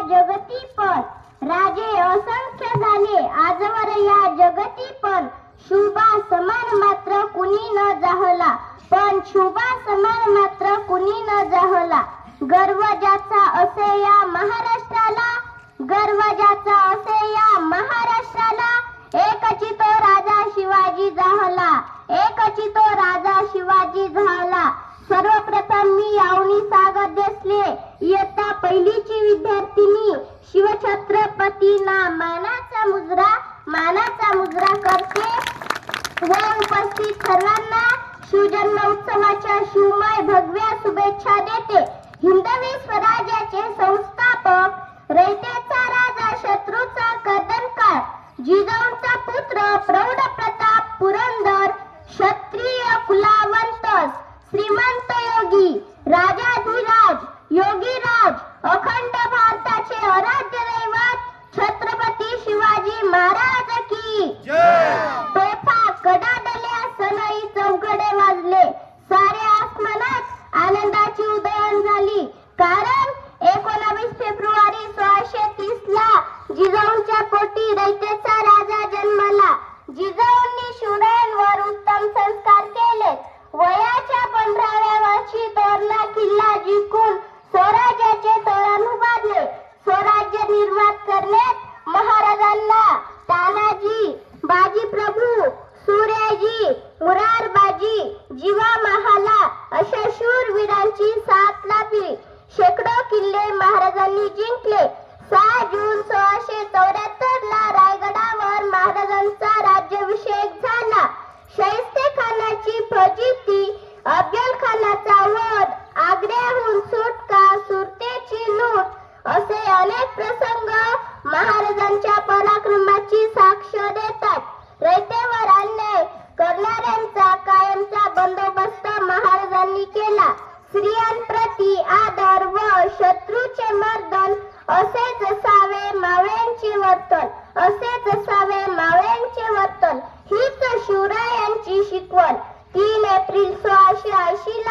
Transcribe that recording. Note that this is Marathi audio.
जगती पण राजे असंख्य झाले आजवर या जगती पण शुभा समान मात्र कुणी न जाहला पण शुभा समान मात्र कुणी न जाहला गर्व ज्याचा असे या महाराष्ट्राला गर्व ज्याचा असे या महाराष्ट्राला एकची तो राजा शिवाजी जाहला एकची तो राजा शिवाजी झाला. सर्वप्रथम मी यावनी स्वागत देसले इयत्ता पहिलीची विद्यार्थिनी शिवछत्रपतींना मानाचा मुजरा करते व उपस्थित सर्वांना शिवजन्म उत्सवाच्या शिवमय भगव्या शुभेच्छा देते. हिंदवी स्वराज्याचे संस्थापक रयतेचा राजा शत्रूचा कर्दनकार जिजाऊंचा पुत्र प्रौढ प्रताप पुरंदर क्षत्रिय कुलावंत श्रीमंत योगी राजाधिराज योगीराज अखंड भारताचे आराध्य दैवत छत्रपती शिवाजी महाराज की तोफा कडाडल्या सनई चौघडे वाजले साऱ्या आसमानात आनंदाची उदयान झाली कारण 19 फेब्रुवारी 1630 ला जिजाऊंच्या पोटी रयतेचा राजा जन्मला. जिजाऊंनी शिवरायांवर उत्तम संस्कार केले. वयाच्या 15व्या वर्षी तोरणा किल्ला जिंकून स्वराज्याचे तोरण उभारले. स्वराज्य निर्माण करण्यात महाराजांना तानाजी बाजीप्रभू सूर्याजी मुरारबाजी जीवा महाला अशा शूरवीरांची साथ लाभली. शेकडो किल्ले महाराजांनी जिंकले. 6 जून 1674 ला रायगडावर महाराजांचा राज्याभिषेक झाला. शाहिस्तेखानाची फजिती अफजल खानाचा वध आग्र्याहून सुटका सुरतेची लूट असे अनेक प्रसंग महाराजांच्या पराक्रमाची साक्ष देतात. रयतेवर अन्याय करणाऱ्यांचा कायमचा बंदोबस्त महाराजांनी केला. स्त्रियांप्रती आदर व शत्रूचे मर्दन असेच असावे मावळ्यांचे वर्तन असेच असावे मावळ्यांचे वर्तन हीच शिवरायांची शिकवण. 3 एप्रिल 1680